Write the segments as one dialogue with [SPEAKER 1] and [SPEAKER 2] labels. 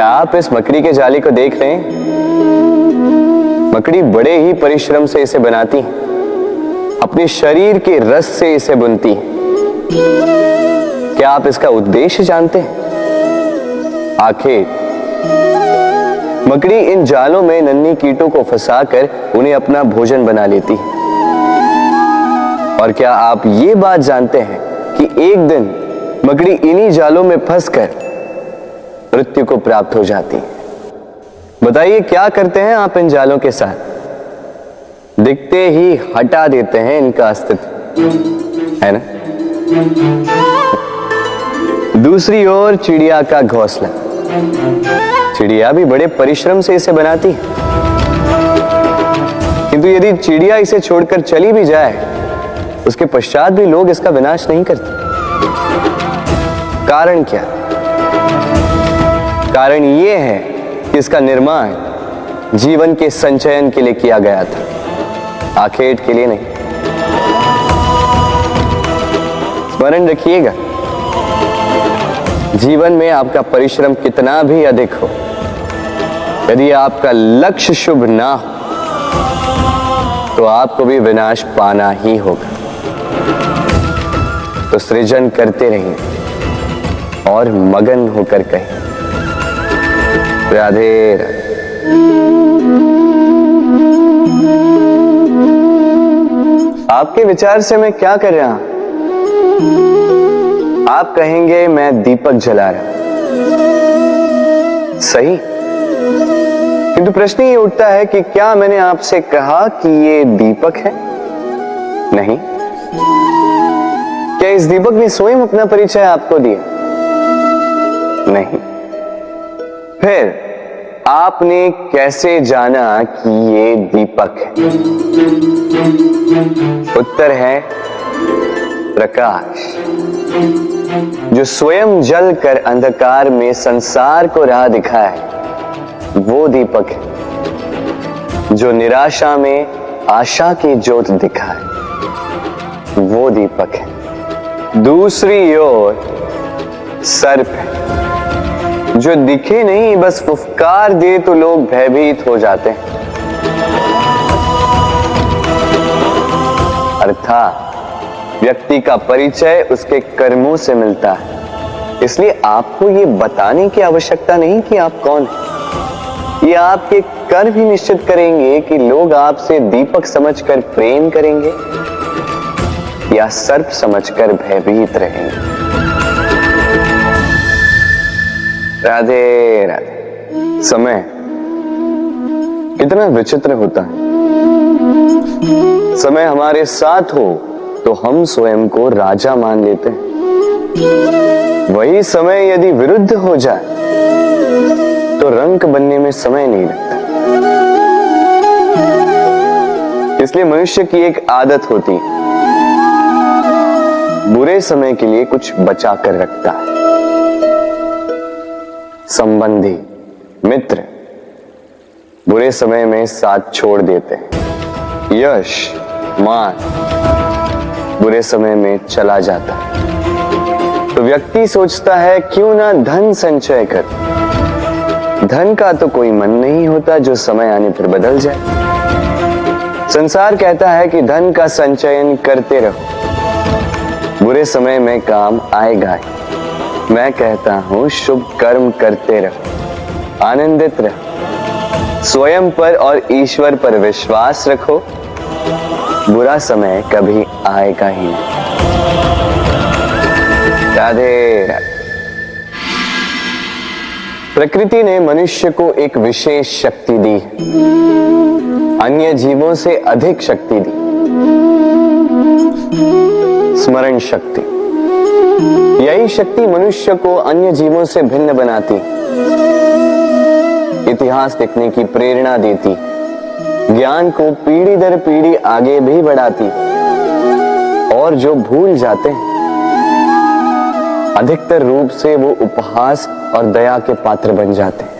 [SPEAKER 1] क्या आप इस मकड़ी के जाली को देख रहे हैं? मकड़ी बड़े ही परिश्रम से इसे बनाती है, अपने शरीर के रस से इसे बुनती है। क्या आप इसका उद्देश्य जानते हैं? आखिर मकड़ी इन जालों में नन्ही कीटों को फंसाकर उन्हें अपना भोजन बना लेती है। और क्या आप ये बात जानते हैं कि एक दिन मकड़ी इन्हीं जालों में फंसकर मृत्यु को प्राप्त हो जाती है? बताइए क्या करते हैं आप इन जालों के साथ? दिखते ही हटा देते हैं इनका अस्तित्व, है ना? दूसरी ओर चिड़िया का घोंसला। चिड़िया भी बड़े परिश्रम से इसे बनाती है, किंतु यदि चिड़िया इसे छोड़कर चली भी जाए, उसके पश्चात भी लोग इसका विनाश नहीं करते। कारण क्या? कारण यह है कि इसका निर्माण जीवन के संचयन के लिए किया गया था, आखेट के लिए नहीं। स्मरण रखिएगा, जीवन में आपका परिश्रम कितना भी अधिक हो, यदि आपका लक्ष्य शुभ ना हो तो आपको भी विनाश पाना ही होगा। तो सृजन करते रहिए और मगन होकर कहें राधे राधे। आपके विचार से मैं क्या कर रहा हूं? आप कहेंगे मैं दीपक जला रहा हूं, सही। किंतु प्रश्न ये उठता है कि क्या मैंने आपसे कहा कि ये दीपक है? नहीं। क्या इस दीपक ने स्वयं अपना परिचय आपको दिया? नहीं। फिर आपने कैसे जाना कि ये दीपक है? उत्तर है प्रकाश, जो स्वयं जल कर अंधकार में संसार को राह दिखाए, वो दीपक है। जो निराशा में आशा की ज्योत दिखाए, वो दीपक है। दूसरी ओर सर्प है, जो दिखे नहीं, बस फुफकार दे तो लोग भयभीत हो जाते हैं। अर्थात व्यक्ति का परिचय उसके कर्मों से मिलता है, इसलिए आपको ये बताने की आवश्यकता नहीं कि आप कौन हैं। ये आपके कर्म ही निश्चित करेंगे कि लोग आपसे दीपक समझकर प्रेम करेंगे या सर्प समझकर भयभीत रहेंगे। राधे राधे। समय कितना विचित्र होता है। समय हमारे साथ हो तो हम स्वयं को राजा मान लेते हैं, वही समय यदि विरुद्ध हो जाए तो रंक बनने में समय नहीं लगता। इसलिए मनुष्य की एक आदत होती है, बुरे समय के लिए कुछ बचा कर रखता है। संबंधी, मित्र बुरे समय में साथ छोड़ देते हैं। यश, मान बुरे समय में चला जाता है। तो व्यक्ति सोचता है क्यों ना धन संचय कर। धन का तो कोई मन नहीं होता जो समय आने पर बदल जाए। संसार कहता है कि धन का संचयन करते रहो, बुरे समय में काम आएगा ही। मैं कहता हूं शुभ कर्म करते रहो, आनंदित रहो, स्वयं पर और ईश्वर पर विश्वास रखो, बुरा समय कभी आएगा ही नहीं। राधे राधे। प्रकृति ने मनुष्य को एक विशेष शक्ति दी, अन्य जीवों से अधिक शक्ति दी, स्मरण शक्ति। यही शक्ति मनुष्य को अन्य जीवों से भिन्न बनाती, इतिहास लिखने की प्रेरणा देती, ज्ञान को पीढ़ी दर पीढ़ी आगे भी बढ़ाती। और जो भूल जाते हैं, अधिकतर रूप से वो उपहास और दया के पात्र बन जाते हैं।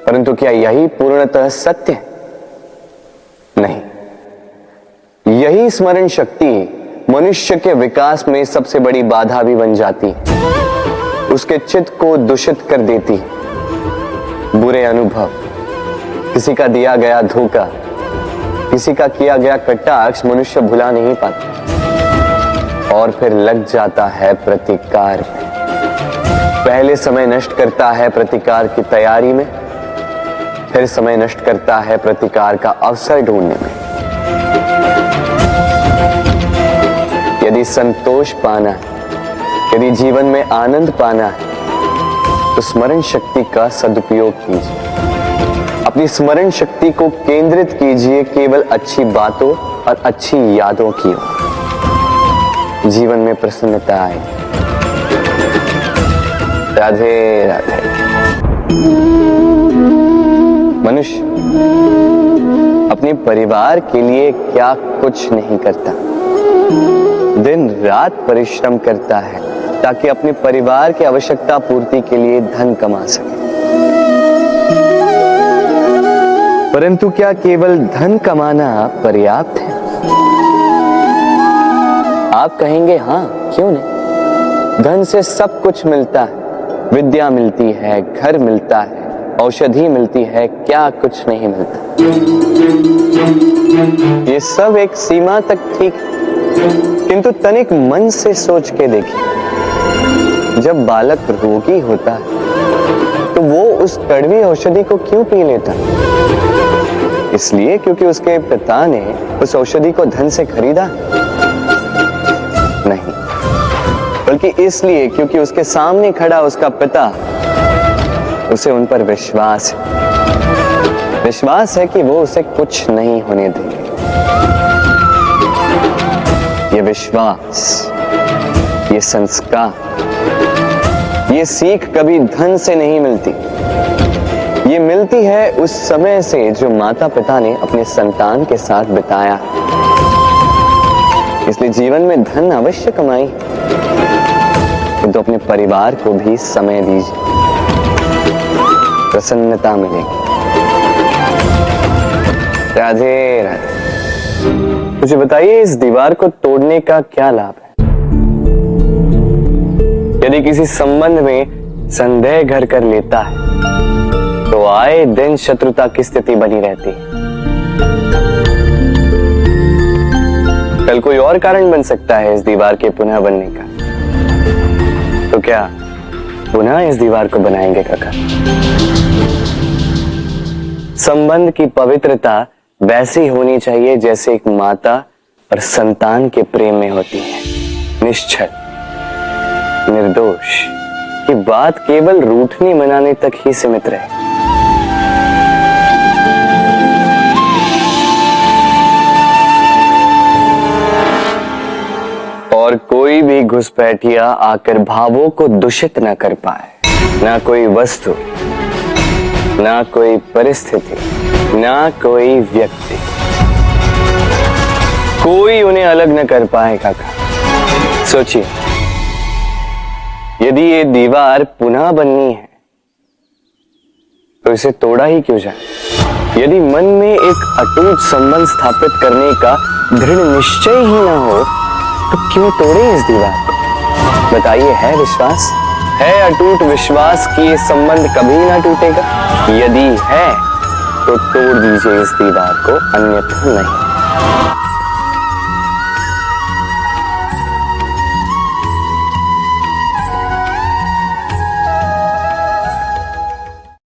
[SPEAKER 1] परंतु क्या यही पूर्णतः सत्य है? नहीं। यही स्मरण शक्ति मनुष्य के विकास में सबसे बड़ी बाधा भी बन जाती है, उसके चित्त को दूषित कर देती है। बुरे अनुभव, किसी का दिया गया धोखा, किसी का किया गया कटाक्ष मनुष्य भुला नहीं पाता और फिर लग जाता है प्रतिकार में। पहले समय नष्ट करता है प्रतिकार की तैयारी में, फिर समय नष्ट करता है प्रतिकार का अवसर ढूंढने में। यदि संतोष पाना है, यदि जीवन में आनंद पाना है, तो स्मरण शक्ति का सदुपयोग कीजिए। अपनी स्मरण शक्ति को केंद्रित कीजिए केवल अच्छी बातों और अच्छी यादों की ओर। जीवन में प्रसन्नता आए। राधे राधे। मनुष्य अपने परिवार के लिए क्या कुछ नहीं करता, दिन रात परिश्रम करता है ताकि अपने परिवार की आवश्यकता पूर्ति के लिए धन कमा सके। परंतु क्या केवल धन कमाना पर्याप्त है? आप कहेंगे हाँ, क्यों नहीं। धन से सब कुछ मिलता है, विद्या मिलती है, घर मिलता है, औषधि मिलती है, क्या कुछ नहीं मिलता। ये सब एक सीमा तक ठीक है, किंतु तनिक मन से सोच के देखिए, जब बालक रोगी होता है तो वो उस कड़वी औषधि को क्यों पी लेता? इसलिए क्योंकि उसके पिता ने उस औषधि को धन से खरीदा? नहीं, बल्कि इसलिए क्योंकि उसके सामने खड़ा उसका पिता, उसे उन पर विश्वास है। विश्वास है कि वो उसे कुछ नहीं होने देंगे। ये विश्वास, ये संस्कार, ये सीख कभी धन से नहीं मिलती। ये मिलती है उस समय से जो माता पिता ने अपने संतान के साथ बिताया। इसलिए जीवन में धन अवश्य कमाई, किंतु अपने परिवार को भी समय दीजिए, प्रसन्नता मिलेगी। राधे राधे। मुझे बताइए, इस दीवार को तोड़ने का क्या लाभ है? यदि किसी संबंध में संदेह घर कर लेता है तो आए दिन शत्रुता की स्थिति बनी रहती है। कल कोई और कारण बन सकता है इस दीवार के पुनः बनने का। तो क्या पुनः इस दीवार को बनाएंगे काका? संबंध की पवित्रता वैसी होनी चाहिए जैसे एक माता और संतान के प्रेम में होती है, निश्चल, निर्दोष। कि बात केवल रूठने मनाने तक ही सीमित रहे। और कोई भी घुसपैठिया आकर भावों को दूषित न कर पाए। ना कोई वस्तु, ना कोई परिस्थिति, ना कोई व्यक्ति, कोई उन्हें अलग न कर पाए काका। सोचिए, यदि ये दीवार पुनः बननी है तो इसे तोड़ा ही क्यों जाए? यदि मन में एक अटूट संबंध स्थापित करने का दृढ़ निश्चय ही ना हो तो क्यों तोड़े इस दीवार को? बताइए, है विश्वास, है अटूट विश्वास कि ये संबंध कभी ना टूटेगा? यदि है तो तोड़ दीजिए इस दीवार को, अन्यथा नहीं।